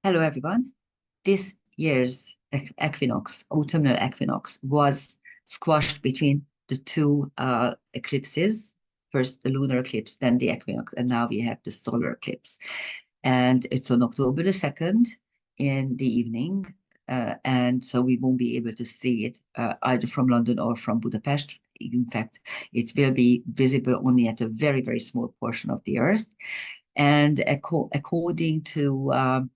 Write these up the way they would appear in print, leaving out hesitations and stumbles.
Hello, everyone. This year's equinox, autumnal equinox, was squashed between the two eclipses. First, the lunar eclipse, then the equinox, and now we have the solar eclipse. And it's on October the 2nd in the evening. And so we won't be able to see it either from London or from Budapest. In fact, it will be visible only at a very, very small portion of the Earth. And according to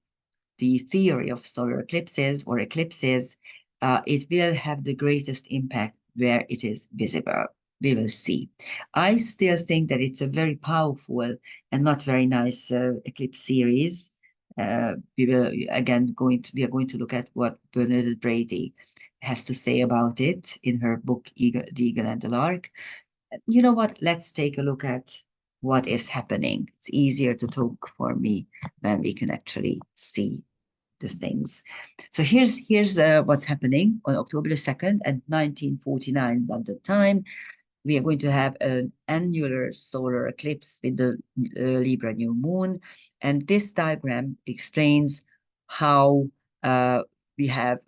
the theory of solar eclipses or eclipses, it will have the greatest impact where it is visible. We will see. I still think that it's a very powerful and not very nice eclipse series. We are going to look at what Bernadette Brady has to say about it in her book The Eagle and the Lark. You know what? Let's take a look at what is happening. It's easier to talk for me when we can actually see the things. So here's what's happening on October the 2nd at 1949 London time. We are going to have an annular solar eclipse with the Libra new moon. And this diagram explains how we have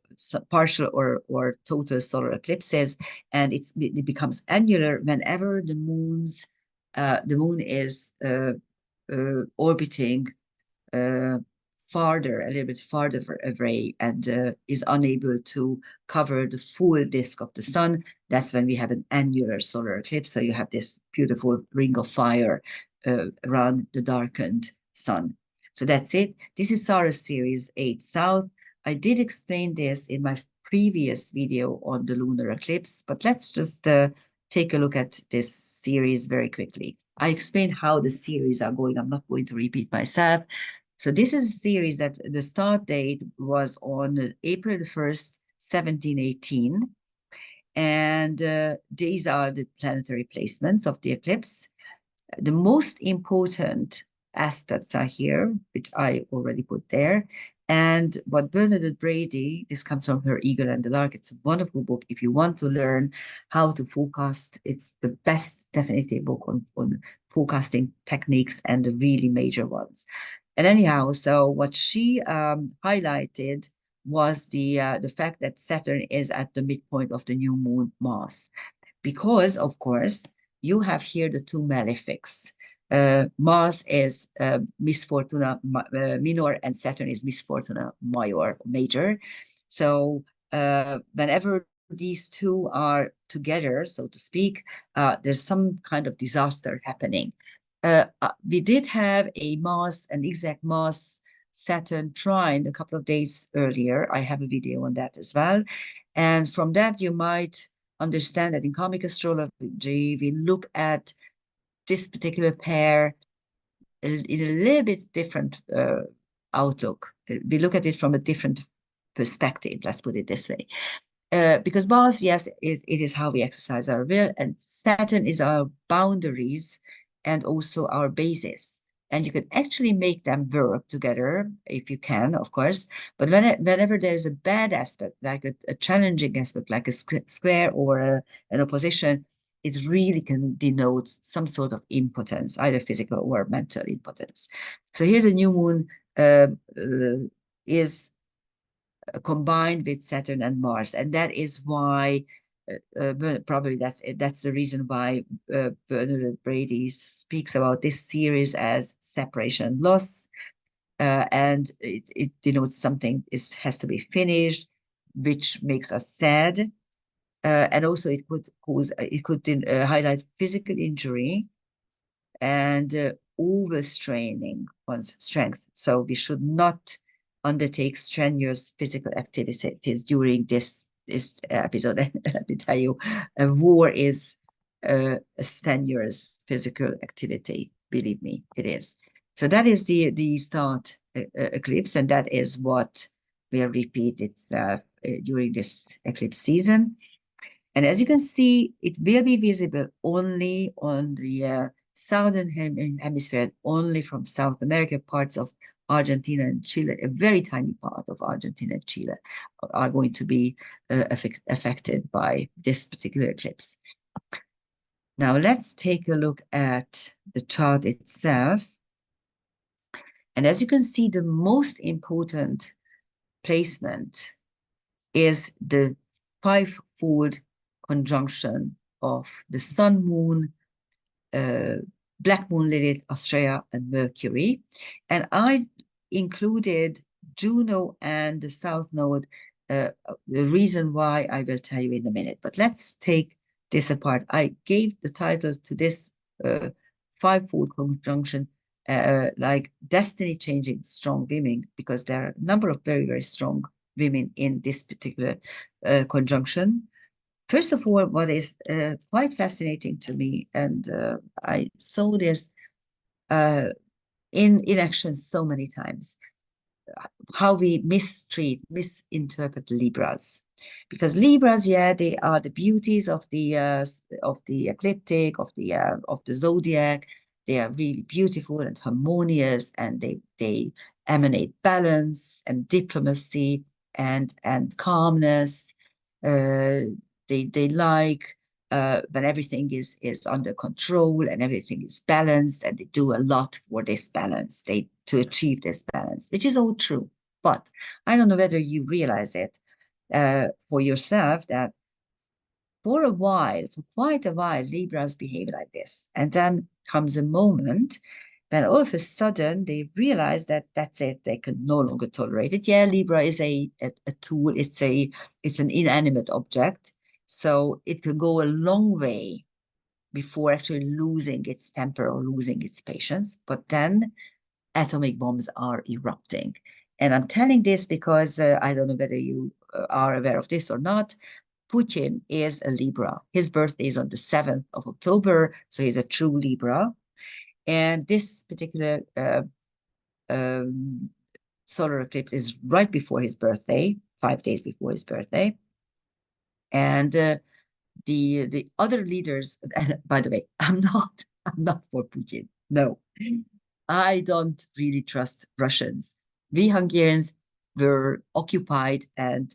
partial or total solar eclipses, and it becomes annular whenever the moon is orbiting a little bit farther away, and is unable to cover the full disk of the sun. That's when we have an annular solar eclipse. So you have this beautiful ring of fire around the darkened sun. So that's it. This is Saros series 8 South. I did explain this in my previous video on the lunar eclipse, but let's just take a look at this series very quickly. I explained how the series are going. I'm not going to repeat myself. So this is a series that the start date was on April the 1st, 1718. And these are the planetary placements of the eclipse. The most important aspects are here, which I already put there. And what Bernadette Brady, this comes from her Eagle and the Lark. It's a wonderful book. If you want to learn how to forecast, it's the best, definitely book on forecasting techniques and the really major ones. And anyhow, so what she highlighted was the fact that Saturn is at the midpoint of the new moon mass, because of course you have here the two malefics. Mars is Miss Fortuna minor, and Saturn is Miss Fortuna major. So whenever these two are together, so to speak, there's some kind of disaster happening. We did have an exact Mars Saturn trine a couple of days earlier. I have a video on that as well. And from that, you might understand that in comic astrology, we look at this particular pair in a little bit different outlook. We look at it from a different perspective, let's put it this way. Because Mars, yes, it is how we exercise our will, and Saturn is our boundaries and also our basis. And you can actually make them work together if you can, of course. But whenever there's a bad aspect, like a challenging aspect, like a square or an opposition, it really can denote some sort of impotence, either physical or mental impotence. So here the new moon is combined with Saturn and Mars, and that is why probably that's the reason why Bernadette Brady speaks about this series as separation and loss, and it denotes something has to be finished, which makes us sad, and also it could highlight physical injury and overstraining one's strength. So we should not undertake strenuous physical activities during this episode. Let me tell you, a war is a strenuous physical activity. Believe me, it is. So that is the start eclipse, and that is what will repeat it during this eclipse season. And as you can see, it will be visible only on the southern hemisphere, only from South America. Parts of Argentina and Chile, a very tiny part of Argentina and Chile, are going to be affected by this particular eclipse. Now let's take a look at the chart itself. And as you can see, the most important placement is the five-fold conjunction of the Sun, Moon, Black Moon, Lilith, Astrea, and Mercury. And I included Juno and the South Node. The reason why I will tell you in a minute, but let's take this apart. I gave the title to this five-fold conjunction like destiny changing strong women, because there are a number of very, very strong women in this particular conjunction. First of all, what is quite fascinating to me, and I saw this in action so many times, how we misinterpret Libras. Because Libras, yeah, they are the beauties of the ecliptic, of the zodiac. They are really beautiful and harmonious, and they emanate balance and diplomacy and calmness. They like when everything is under control and everything is balanced, and they do a lot for this balance, to achieve this balance, which is all true. But I don't know whether you realize it for yourself, that for quite a while, Libras behave like this. And then comes a moment when all of a sudden they realize that that's it, they can no longer tolerate it. Yeah, Libra is a tool, it's an inanimate object. So it can go a long way before actually losing its temper or losing its patience. But then atomic bombs are erupting. And I'm telling this because I don't know whether you are aware of this or not. Putin is a Libra. His birthday is on the 7th of October, so he's a true Libra. And this particular solar eclipse is right before his birthday, 5 days before his birthday. And the other leaders, by the way, I'm not for Putin. No, I don't really trust Russians. We Hungarians were occupied and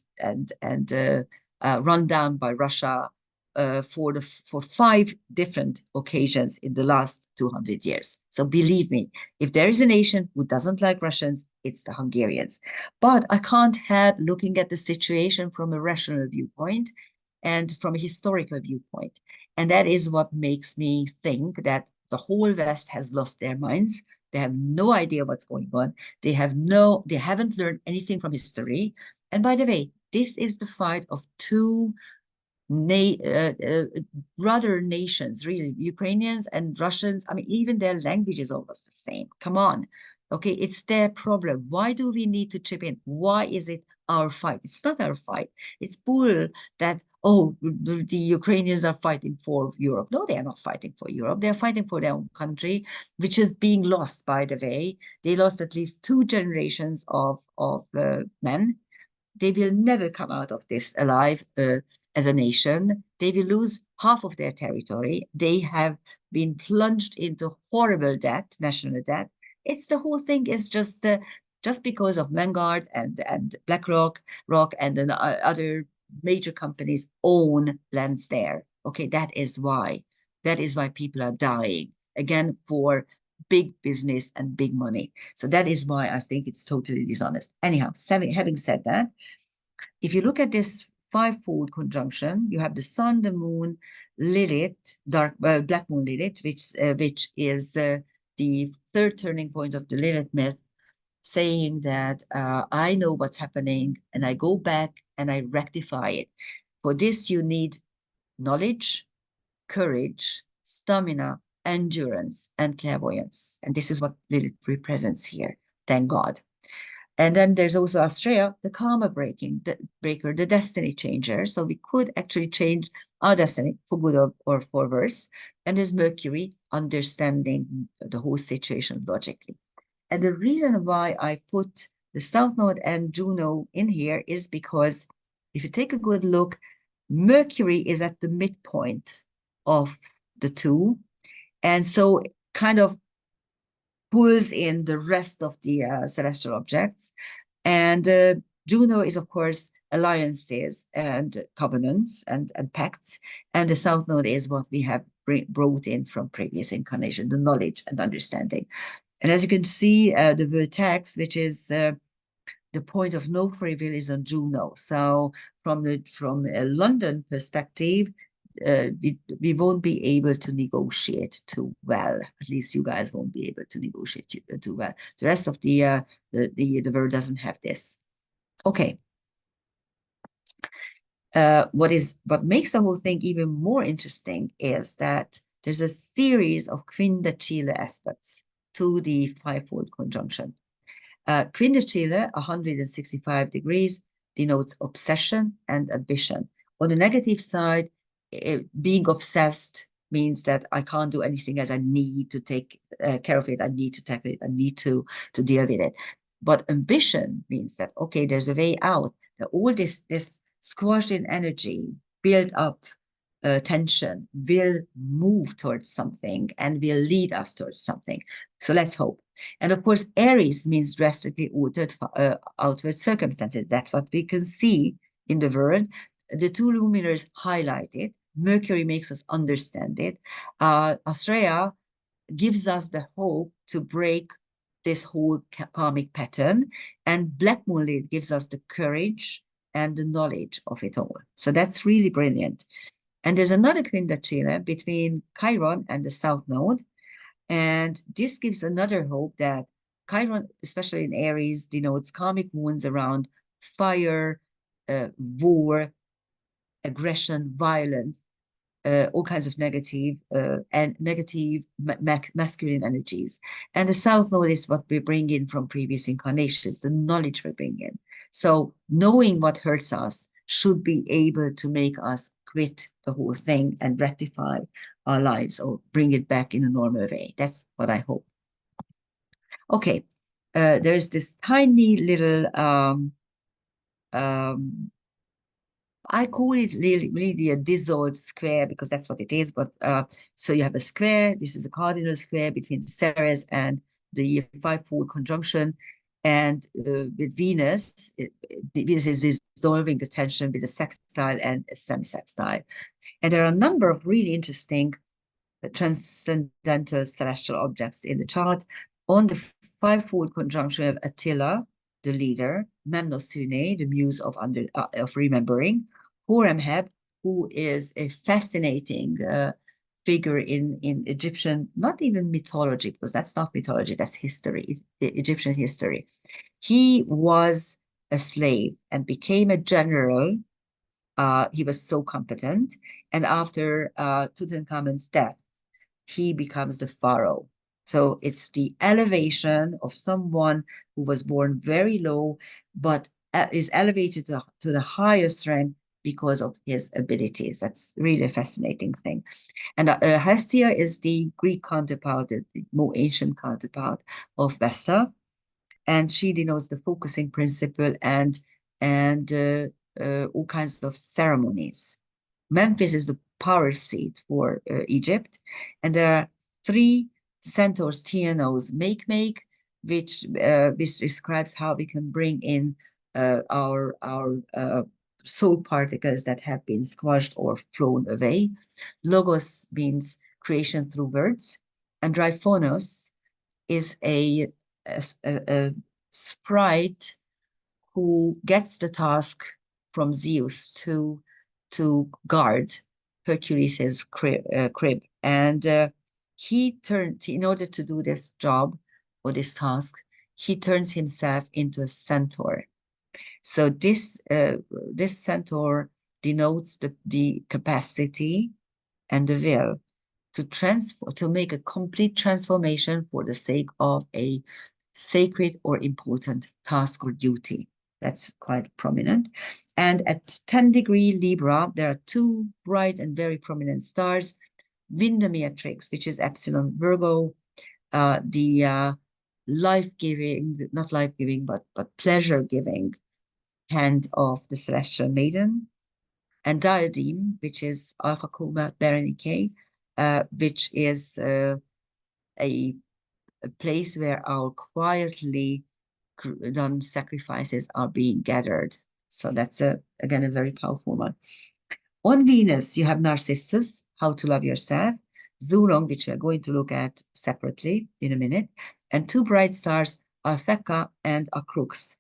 run down by Russia for 5 different occasions in the last 200 years. So believe me, if there is a nation who doesn't like Russians, it's the Hungarians. But I can't help looking at the situation from a rational viewpoint and from a historical viewpoint. And that is what makes me think that the whole West has lost their minds. They have no idea what's going on. They haven't learned anything from history. And by the way, this is the fight of two brother nations, really, Ukrainians and Russians. I mean, even their language is almost the same. Come on. Okay, it's their problem. Why do we need to chip in? Why is it our fight? It's not our fight. It's bull that, oh, the Ukrainians are fighting for Europe. No, they are not fighting for Europe. They are fighting for their own country, which is being lost, by the way. They lost at least 2 generations of men. They will never come out of this alive as a nation. They will lose half of their territory. They have been plunged into horrible debt, national debt. It's the whole thing is just because of Vanguard and BlackRock, and then other major companies own lands there. Okay, that is why. That is why people are dying again for big business and big money. So that is why I think it's totally dishonest. Anyhow, having said that, if you look at this five-fold conjunction, you have the Sun, the Moon, Lilith, Black Moon Lilith, which is the third turning point of the Lilith myth, saying that I know what's happening and I go back and I rectify it. For this, you need knowledge, courage, stamina, endurance, and clairvoyance. And this is what Lilith represents here. Thank God. And then there's also Astrea, the karma breaker, the destiny changer. So we could actually change our destiny for good or for worse. And there's Mercury, understanding the whole situation logically. And the reason why I put the South Node and Juno in here is because if you take a good look, Mercury is at the midpoint of the two. And so kind of pulls in the rest of the celestial objects. And Juno is, of course, alliances and covenants and pacts. And the South Node is what we have brought in from previous incarnation, the knowledge and understanding. And as you can see, the vertex, which is the point of no free will, is on Juno. So from a London perspective, we won't be able to negotiate too well. At least you guys won't be able to negotiate too well. The rest of the world doesn't have this. Okay. What makes the whole thing even more interesting is that there's a series of quindecile aspects to the fivefold conjunction. Quindecile, 165 degrees, denotes obsession and ambition. On the negative side, being obsessed means that I can't do anything as I need to take care of it. I need to tackle it. I need to deal with it. But ambition means that, okay, there's a way out. That all this squashed in energy, built up tension will move towards something and will lead us towards something. So let's hope. And of course, Aries means drastically altered outward circumstances. That's what we can see in the world. The two luminaries highlight it. Mercury makes us understand it. Astrea gives us the hope to break this whole karmic pattern. And Black Moonlit gives us the courage and the knowledge of it all. So that's really brilliant. And there's another quindecile between Chiron and the South Node. And this gives another hope that Chiron, especially in Aries, denotes karmic wounds around fire, war, aggression, violence, all kinds of negative and negative masculine energies. And the South Node is what we bring in from previous incarnations, the knowledge we bring in. So knowing what hurts us should be able to make us quit the whole thing and rectify our lives or bring it back in a normal way. That's what I hope. Okay, there's this tiny little I call it really a dissolved square because that's what it is. But so you have a square. This is a cardinal square between Ceres and the fivefold conjunction. And with Venus, Venus is dissolving the tension with a sextile and a semi-sextile. And there are a number of really interesting transcendental celestial objects in the chart. On the fivefold conjunction of Attila, the leader, Memnosune, the muse of remembering, Horemheb, who is a fascinating figure in Egyptian, not even mythology, because that's not mythology, that's history, Egyptian history. He was a slave and became a general. He was so competent. And after Tutankhamun's death, he becomes the pharaoh. So it's the elevation of someone who was born very low, but is elevated to the highest rank because of his abilities. That's really a fascinating thing. And Hestia is the Greek counterpart, the more ancient counterpart of Vesta, and she denotes the focusing principle and all kinds of ceremonies. Memphis is the power seat for Egypt, and there are three centaurs, TNOs, make, which describes how we can bring in our soul particles that have been squashed or flown away. Logos means creation through words, and Dryphonos is a sprite who gets the task from Zeus to guard Hercules' crib. And in order to do this job or this task, he turns himself into a centaur. So this centaur denotes the capacity and the will to make a complete transformation for the sake of a sacred or important task or duty. That's quite prominent. And at 10-degree Libra, there are two bright and very prominent stars, Windomeatrix, which is Epsilon Virgo, the life-giving, not life-giving, but pleasure-giving hand of the celestial maiden, and Diadem, which is Alpha Coma Berenike, which is a place where our quietly done sacrifices are being gathered. So that's again a very powerful one. On Venus, you have Narcissus, How to Love Yourself, Zulong, which we are going to look at separately in a minute, and two bright stars, Alphecca and Acrux.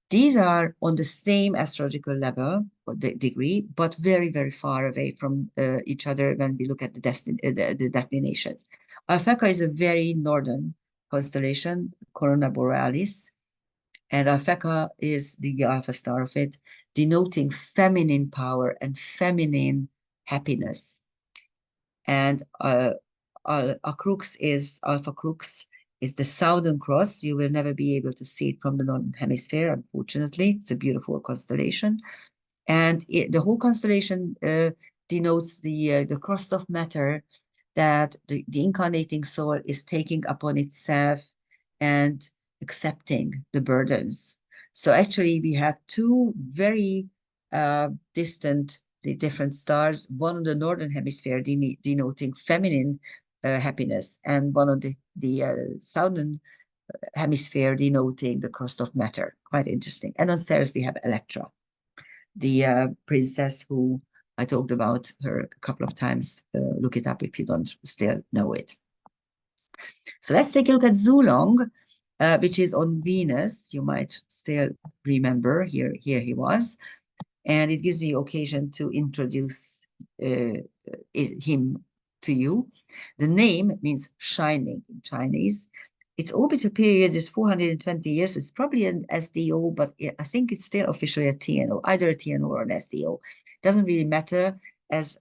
These are on the same astrological level, or degree, but very, very far away from each other when we look at the definitions. Alphecca is a very northern constellation, Corona Borealis, and Alphecca is the alpha star of it, denoting feminine power and feminine happiness. And a crux is Alpha Crux is the Southern Cross. You will never be able to see it from the Northern Hemisphere, unfortunately. It's a beautiful constellation. And the whole constellation denotes the crust of matter that the incarnating soul is taking upon itself and accepting the burdens. So actually, we have two very distant, the different stars, one on the northern hemisphere denoting feminine happiness, and one on the southern hemisphere denoting the crust of matter. Quite interesting. And on Ceres, we have Electra, the princess who I talked about her a couple of times. Look it up if you don't still know it. So let's take a look at Zulong, which is on Venus. You might still remember here he was. And it gives me occasion to introduce him to you. The name means shining in Chinese. Its orbital period is 420 years. It's probably an SDO, but I think it's still officially a TNO, either a TNO or an SDO. Doesn't really matter, as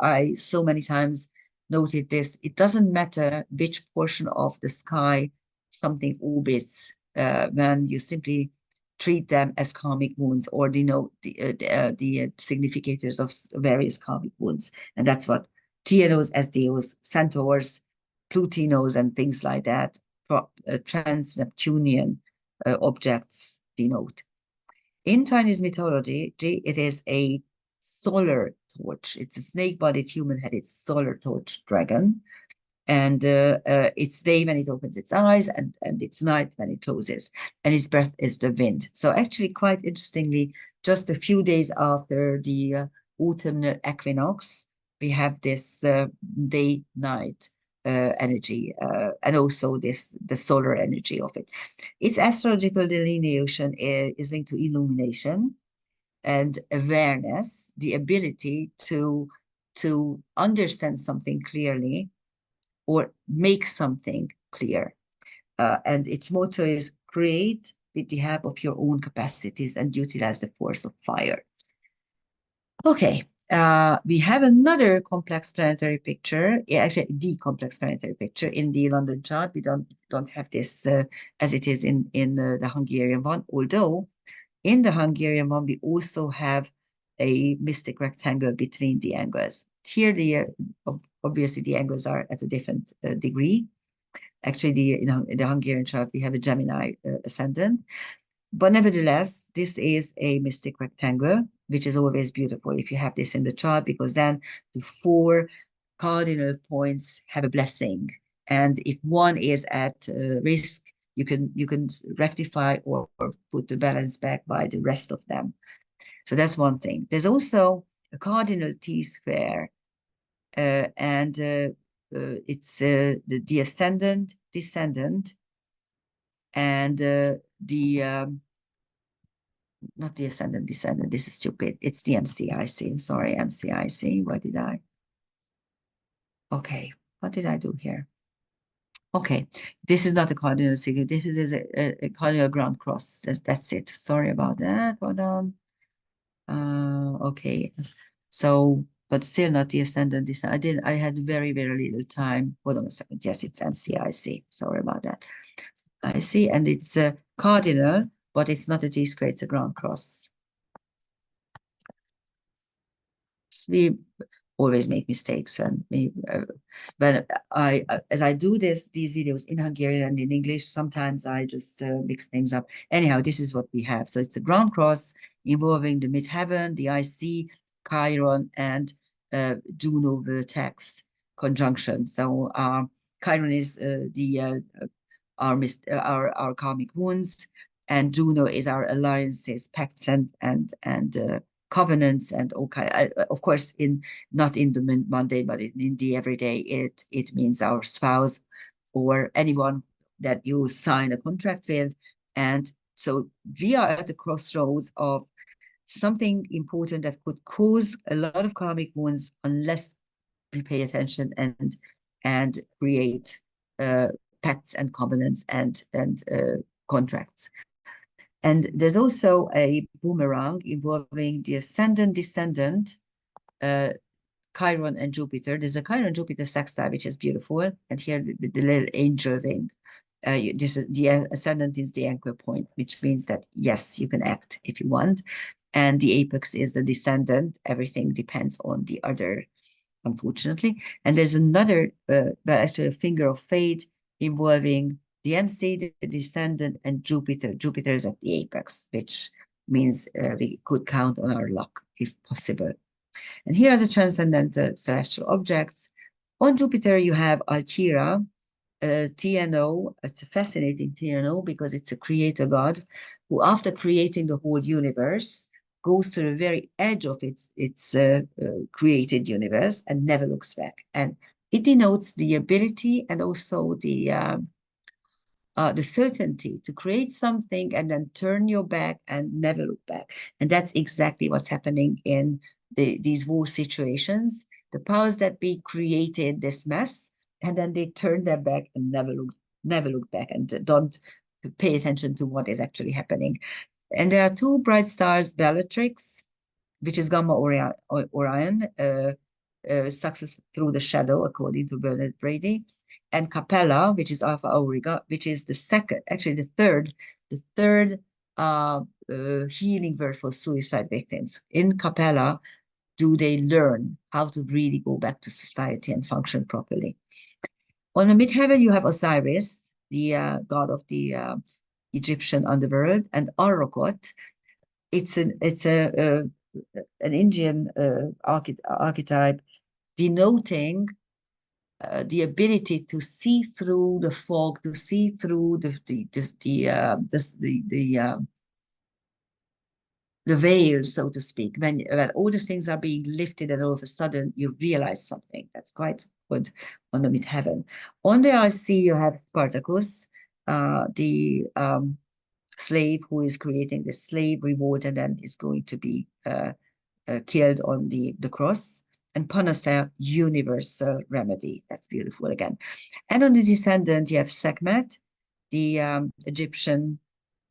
I so many times noted this. It doesn't matter which portion of the sky something orbits when you simply treat them as karmic wounds or denote the significators of various karmic wounds. And that's what TNOs, SDOs, centaurs, Plutinos, and things like that, trans-Neptunian objects denote. In Chinese mythology, it is a solar torch. It's a snake-bodied, human-headed solar torch dragon. And it's day when it opens its eyes, and it's night when it closes. And its breath is the wind. So actually, quite interestingly, just a few days after the autumnal equinox, we have this day-night energy, and also the solar energy of it. Its astrological delineation is linked to illumination and awareness, the ability to understand something clearly or make something clear. And its motto is create with the help of your own capacities and utilize the force of fire. Okay, we have another complex planetary picture, actually the complex planetary picture in the London chart. We don't have this as it is in the Hungarian one, although in the Hungarian one, we also have a mystic rectangle between the angles. Here, obviously, the angles are at a different degree. Actually, in the Hungarian chart, we have a Gemini ascendant. But nevertheless, this is a mystic rectangle, which is always beautiful if you have this in the chart, because then the four cardinal points have a blessing. And if one is at risk, you can rectify or put the balance back by the rest of them. So that's one thing. There's also a cardinal T-square, and it's the ascendant, descendant, and not the ascendant, descendant. This is stupid. It's the MCIC. Sorry, MCIC. What did I? Okay, what did I do here? Okay, this is not a cardinal signal. This is a cardinal ground cross. That's it. Sorry about that. Hold on. Okay. So, but still not the ascendant descendant. I had very, very little time. Hold on a second. Yes, it's MCIC. Sorry about that. I see, and it's a cardinal, but it's not a T-square. It's a ground cross. We always make mistakes, and when I as I do these videos in Hungarian and in English, sometimes I just mix things up. Anyhow, this is what we have. So it's a ground cross involving the midheaven, the IC, Chiron, and Juno vertex conjunction. So Chiron is our karmic wounds, and Juno is our alliances, pacts, and covenants, and okay, of course, not in the Monday, but in the everyday, it means our spouse or anyone that you sign a contract with. And so we are at the crossroads of something important that could cause a lot of karmic wounds unless we pay attention and create pacts and covenants and contracts. And there's also a boomerang involving the ascendant descendant, Chiron and Jupiter. There's a Chiron Jupiter sextile, which is beautiful, and here the little angel wing. The ascendant is the anchor point, which means that yes, you can act if you want, and the apex is the descendant. Everything depends on the other, unfortunately. And there's another, but actually a finger of fate involving the MC, the descendant, and Jupiter. Jupiter is at the apex, which means we could count on our luck if possible. And here are the transcendental celestial objects. On Jupiter, you have Alchira, TNO. It's a fascinating TNO because it's a creator god who, after creating the whole universe, goes to the very edge of its created universe and never looks back. And it denotes the ability and also the certainty to create something and then turn your back and never look back. And that's exactly what's happening in these war situations. The powers that be created this mess, and then they turn their back and never look back and don't pay attention to what is actually happening. And there are two bright stars, Bellatrix, which is Gamma Orion, success through the shadow, according to Bernard Brady, and Capella, which is Alpha Auriga, which is the second, actually the third healing word for suicide victims. In Capella, do they learn how to really go back to society and function properly? On the midheaven, you have Osiris, the god of the Egyptian underworld, and Arrokot. It's an Indian archetype denoting the ability to see through the fog, to see through the veil, so to speak, when all the things are being lifted and all of a sudden you realize something. That's quite good on the midheaven. On the IC, you have Spartacus, the slave who is creating the slave revolt and then is going to be killed on the cross. And Panacea, universal remedy. That's beautiful again. And on the descendant, you have Sekhmet, the Egyptian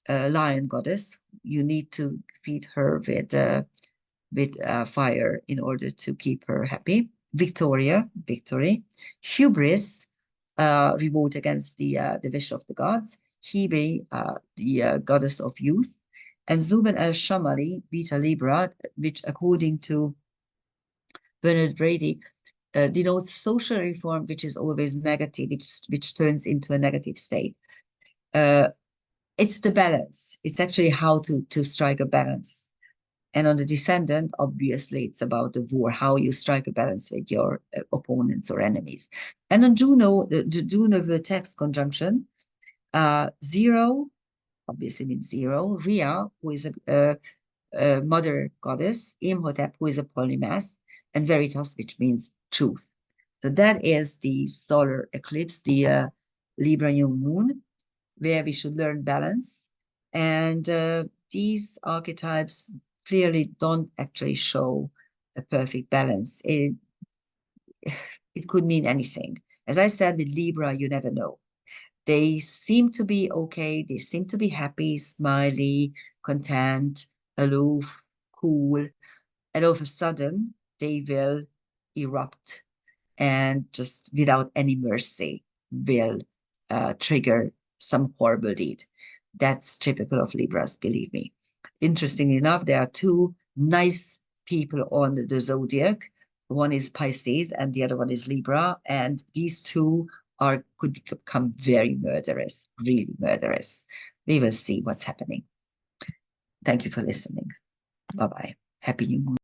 lion goddess. You need to feed her with fire in order to keep her happy. Victoria, victory. Hubris, revolt against the wish of the gods. Hebe, the goddess of youth. And Zuben el-Shamari, Beta Libra, which according to Bernard Brady, denotes social reform, which is always negative, which turns into a negative state. It's the balance. It's actually how to strike a balance. And on the descendant, obviously, it's about the war, how you strike a balance with your opponents or enemies. And on Juno, the Juno vertex conjunction, 0 obviously means 0. Rhea, who is a mother goddess, Imhotep, who is a polymath, and Veritas, which means truth. So that is the solar eclipse, the Libra new moon, where we should learn balance. And these archetypes clearly don't actually show a perfect balance. It could mean anything. As I said, with Libra, you never know. They seem to be okay. They seem to be happy, smiley, content, aloof, cool. And all of a sudden, they will erupt and just without any mercy will trigger some horrible deed. That's typical of Libras, believe me. Interestingly enough, there are two nice people on the zodiac. One is Pisces and the other one is Libra. And these two could become very murderous, really murderous. We will see what's happening. Thank you for listening. Bye-bye. Happy New Moon.